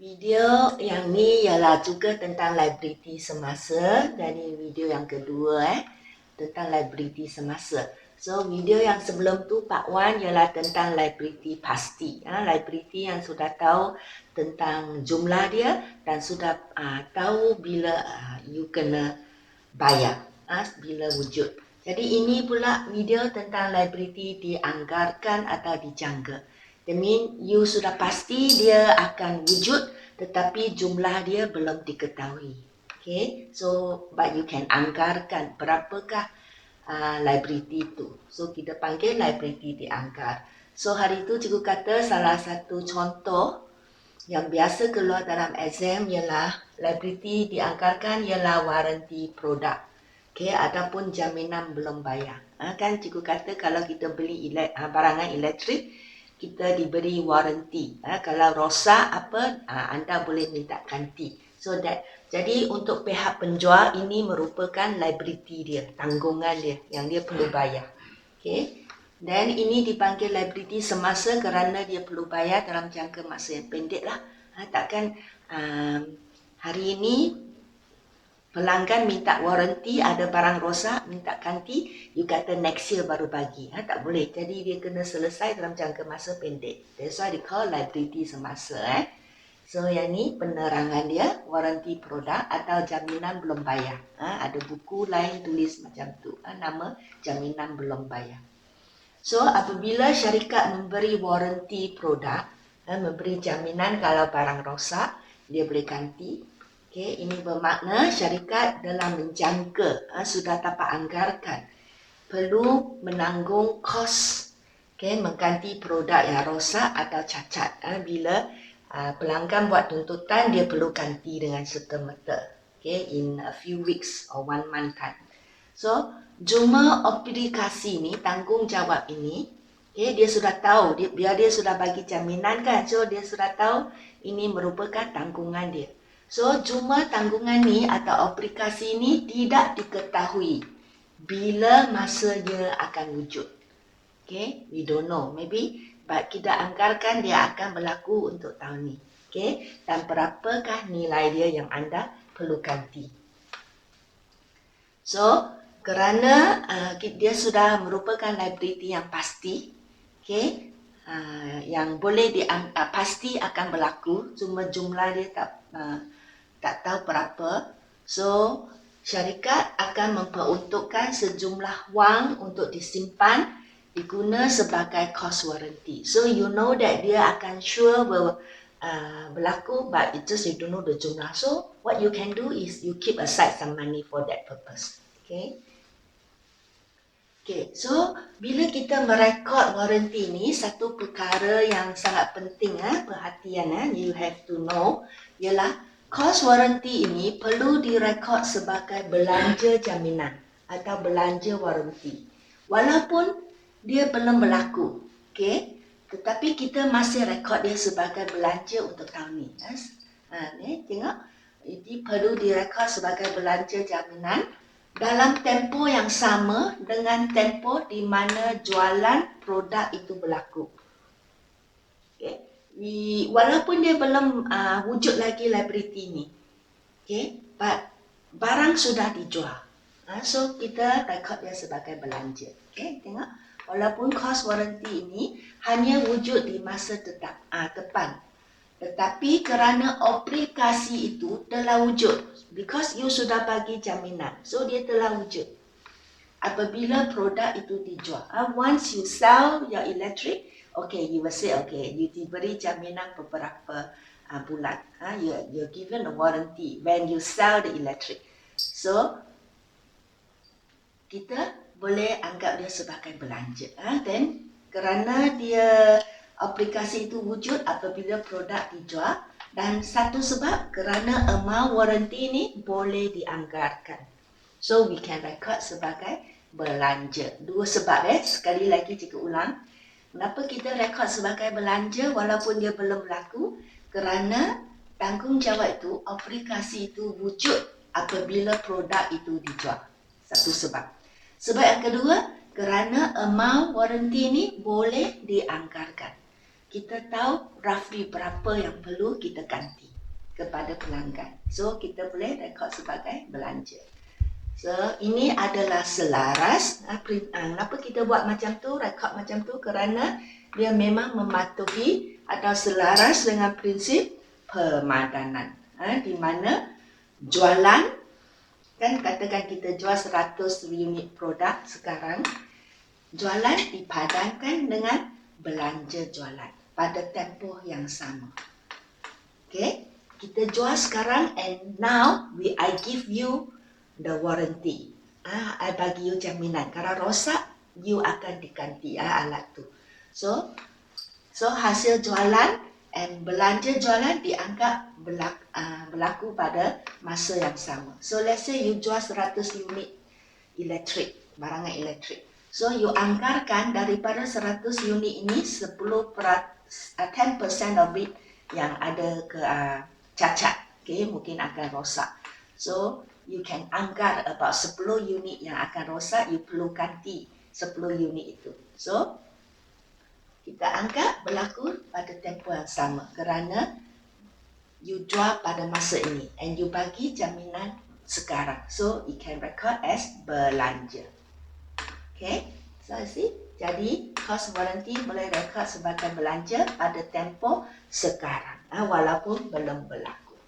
Video yang ni ialah juga tentang liability semasa. Jadi video yang kedua tentang liability semasa. So video yang sebelum tu part 1 ialah tentang liability pasti. Liability yang sudah tahu tentang jumlah dia dan sudah tahu bila you kena bayar, bila wujud. Jadi ini pula video tentang liability dianggarkan atau dijangka. That mean you sudah pasti dia akan wujud tetapi jumlah dia belum diketahui. Okay, so but you can anggarkan berapakah liability itu. So kita panggil liability dianggar. So hari itu cikgu kata salah satu contoh yang biasa keluar dalam exam ialah liability dianggarkan ialah warranty produk. Okay, ataupun jaminan belum bayar. Kan cikgu kata kalau kita beli barangan elektrik, kita diberi warranty. Kalau rosak apa, anda boleh minta ganti. So that, jadi untuk pihak penjual ini merupakan liability dia, tanggungan dia yang dia perlu bayar. Okay. Dan ini dipanggil liability semasa kerana dia perlu bayar dalam jangka masa yang pendek lah. Takkan hari ini pelanggan minta warranty, ada barang rosak, minta ganti, you kata next year baru bagi. Tak boleh. Jadi dia kena selesai dalam jangka masa pendek. That's why they call liability semasa. So yang ni penerangan dia, warranty produk atau jaminan belum bayar. Ada buku lain tulis macam tu. Nama jaminan belum bayar. So apabila syarikat memberi warranty produk, memberi jaminan kalau barang rosak, dia boleh ganti. Okay, ini bermakna syarikat dalam menjangka, sudah dapat anggarkan, perlu menanggung kos mengganti produk yang rosak atau cacat. Bila pelanggan buat tuntutan, dia perlu ganti dengan serta-merta. Okay, in a few weeks or 1 month time. So, cuma aplikasi ni, tanggungjawab ini, dia sudah tahu, biar dia sudah bagi jaminan kan, so dia sudah tahu ini merupakan tanggungan dia. So, cuma tanggungan ni atau aplikasi ni tidak diketahui bila masa dia akan wujud. Okay, we don't know. Maybe, but kita anggarkan dia akan berlaku untuk tahun ni. Okay, dan berapakah nilai dia yang anda perlu ganti. So, kerana dia sudah merupakan liability yang pasti, okay, yang boleh pasti akan berlaku, cuma jumlah dia tak tahu berapa. So, syarikat akan memperuntukkan sejumlah wang untuk disimpan, diguna sebagai cost warranty. So, you know that dia akan sure berlaku, but it just you don't know the jumlah. So, what you can do is you keep aside some money for that purpose. Okay. Okay, so bila kita merekod warranty ni, satu perkara yang sangat penting perhatian you have to know ialah cost warranty ini perlu direkod sebagai belanja jaminan atau belanja warranty. Walaupun dia belum berlaku, okay? Tetapi kita masih rekod dia sebagai belanja untuk tahun ni. Ni tengok, ini perlu direkod sebagai belanja jaminan dalam tempoh yang sama dengan tempoh di mana jualan produk itu berlaku. Okay. Walaupun dia belum wujud lagi liability ni, okay, but barang sudah dijual, so kita rekod dia sebagai belanja. Okay, tengok, walaupun cost warranty ini hanya wujud di masa depan, tetapi kerana aplikasi itu telah wujud, because you sudah bagi jaminan, so dia telah wujud apabila produk itu dijual. Once you sell your electric, okay, you will say, okay, you diberi jaminan beberapa bulan. You're given a warranty when you sell the electric. So, kita boleh anggap dia sebagai belanja. Then, kerana dia aplikasi itu wujud apabila produk dijual, dan satu sebab kerana amount warranty ni boleh dianggarkan. So, we can record sebagai belanja. Dua sebab sekali lagi cikgu ulang. Kenapa kita rekod sebagai belanja walaupun dia belum berlaku? Kerana tanggungjawab itu, aplikasi itu wujud apabila produk itu dijual. Satu sebab. Sebab yang kedua, kerana amount warranty ini boleh dianggarkan. Kita tahu roughly berapa yang perlu kita ganti. kepada pelanggan. So kita boleh rekod sebagai belanja. So ini adalah selaras. Kenapa kita buat macam tu, rekod macam tu? Kerana dia memang mematuhi atau selaras dengan prinsip pemadanan. Di mana jualan, kan katakan kita jual 100 unit produk sekarang, jualan dipadankan dengan belanja jualan pada tempoh yang sama. Okay, kita jual sekarang and now I give you the warranty. I bagi you jaminan. Kalau rosak, you akan diganti alat tu. So hasil jualan and belanja jualan dianggap berlaku pada masa yang sama. So let's say you jual 100 unit elektrik, barangan elektrik. So you anggarkan daripada 100 unit ini 10% of it yang ada cacat, okay, mungkin akan rosak. So you can anggar about 10 unit yang akan rosak, you perlu ganti 10 unit itu. So kita anggap berlaku pada tempoh yang sama kerana you jual pada masa ini and you bagi jaminan sekarang. So it can record as belanja. Okay, so see, jadi cost warranty boleh rekod sebagai belanja pada tempoh sekarang, walaupun belum berlaku.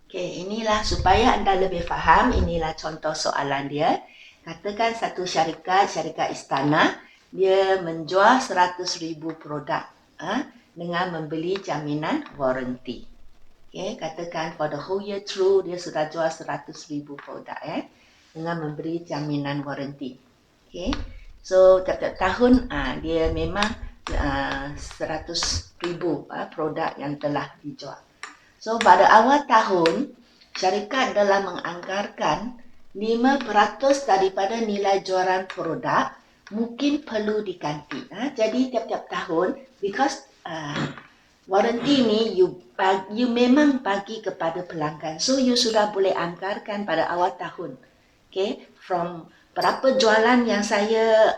Okay, inilah supaya anda lebih faham, inilah contoh soalan dia. Katakan satu syarikat istana, dia menjual 100,000 produk dengan membeli jaminan warranty. Okay, katakan for the whole year through, dia sudah jual 100,000 produk dengan memberi jaminan warranty. Okay, so tiap-tiap tahun dia memang 100,000 produk yang telah dijual. So pada awal tahun, syarikat telah menganggarkan 5% daripada nilai jualan produk mungkin perlu diganti. Jadi tiap-tiap tahun, because warranty ni you memang bagi kepada pelanggan. So you sudah boleh anggarkan pada awal tahun. Okay, from berapa jualan yang saya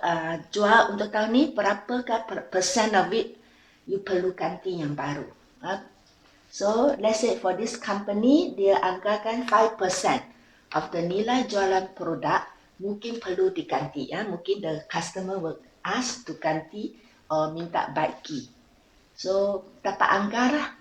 jual untuk tahun ni, berapakah persen of it you perlu ganti yang baru. So let's say for this company, dia anggarkan 5% of the nilai jualan produk mungkin perlu diganti. Mungkin the customer will ask to ganti or minta baiki. So dapat anggar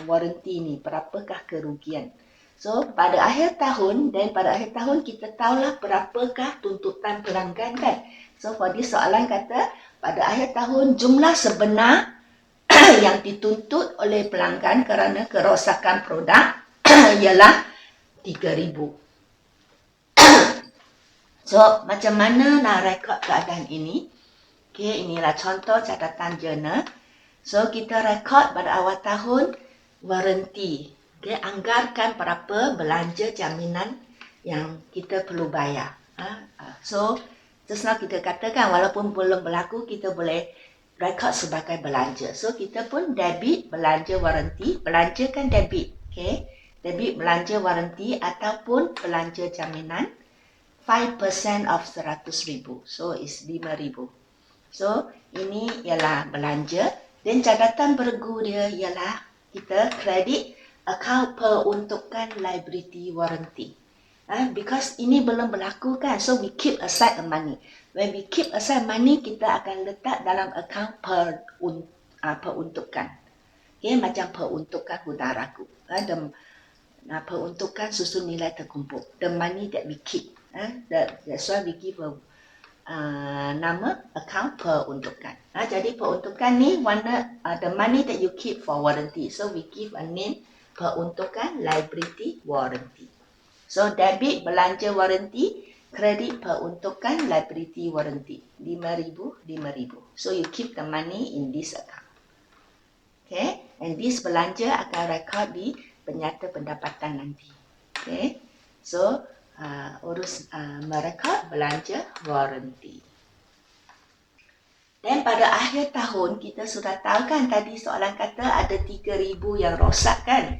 warranty ni, berapakah kerugian. So pada akhir tahun, dan pada akhir tahun kita tahulah berapakah tuntutan pelanggan kan. So for this soalan kata, pada akhir tahun jumlah sebenar yang dituntut oleh pelanggan kerana kerosakan produk ialah 3,000. So macam mana nak rekod keadaan ini? Okay, inilah contoh catatan jurnal. So kita rekod pada awal tahun warranty. Okay, anggarkan berapa belanja jaminan yang kita perlu bayar. So just now kita katakan walaupun belum berlaku, kita boleh rekod sebagai belanja. So kita pun debit belanja warranty, belanja kan debit. Okay, debit belanja warranty ataupun belanja jaminan 5% of 100,000. So is 5,000. So ini ialah belanja. Dan catatan bergu dia ialah kita kredit account peruntukan liability warranty. Because ini belum berlaku kan, so we keep aside the money. When we keep aside money, kita akan letak dalam account peruntukan. Okay, macam peruntukan hutang ragu. Peruntukan susun nilai terkumpul. The money that we keep. That's why we give a nama account peruntukan. Jadi peruntukan ni the money that you keep for warranty. So we give a name peruntukan liability warranty. So debit belanja warranty, kredit peruntukan liability warranty. 5,000, 5,000. So you keep the money in this account. Okay, and this belanja akan rekod di penyata pendapatan nanti. Okay, so merekod belanja warranty. Dan pada akhir tahun kita sudah tahu kan, tadi soalan kata ada 3,000 yang rosak kan.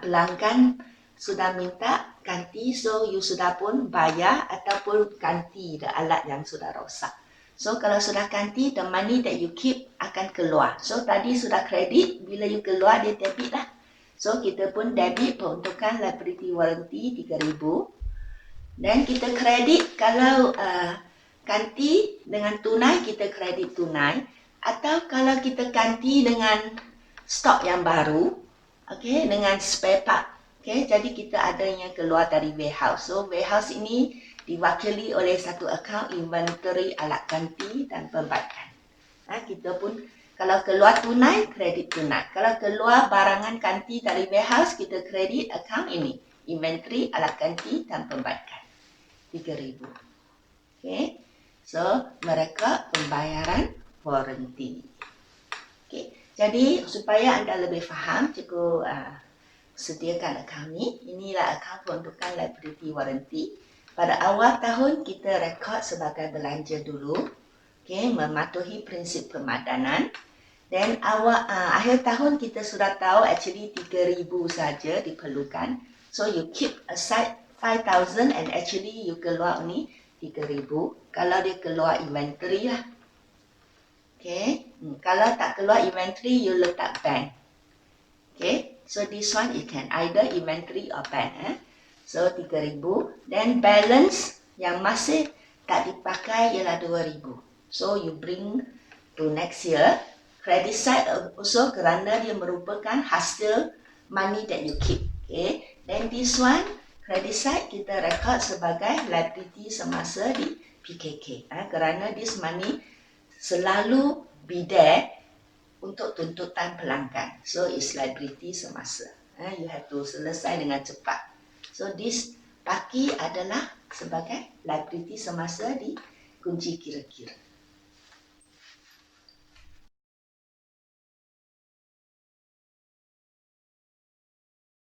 Pelanggan sudah minta ganti, so you sudah pun bayar ataupun ganti the alat yang sudah rosak. So kalau sudah ganti, the money that you keep akan keluar. So tadi sudah kredit, bila you keluar dia debit lah. So kita pun debit peruntukan liability warranty 3,000. Dan kita kredit kalau ganti dengan tunai, kita kredit tunai. Atau kalau kita ganti dengan stok yang baru, okay, dengan spare part. Okay, jadi kita adanya keluar dari warehouse. So warehouse ini diwakili oleh satu akaun inventory alat ganti dan perbaikan. Kita pun kalau keluar tunai, kredit tunai. Kalau keluar barangan ganti dari warehouse, kita kredit akaun ini, inventory alat ganti dan perbaikan 3,000. Okay, so mereka pembayaran warranty. Okay, jadi supaya anda lebih faham, cikgu sediakan akaun ini. Inilah akaun peruntukan liability warranty. Pada awal tahun kita rekod sebagai belanja dulu, okay, mematuhi prinsip pemadanan. Dan akhir tahun kita sudah tahu actually 3,000 saja diperlukan. So you keep aside 5,000 and actually you keluar ni 3,000. Kalau dia keluar inventory lah. Okay, kalau tak keluar inventory, you letak bank. Okay, so this one you can either inventory or bank. So 3,000. Then balance yang masih tak dipakai ialah 2,000. So you bring to next year. Credit side also kerana dia merupakan hasil money that you keep. Okay, then this one credit side kita rekod sebagai liability semasa di PKK. Kerana this money selalu be there untuk tuntutan pelanggan. So it's liability semasa. You have to selesai dengan cepat. So this paki adalah sebagai liability semasa di kunci kira-kira.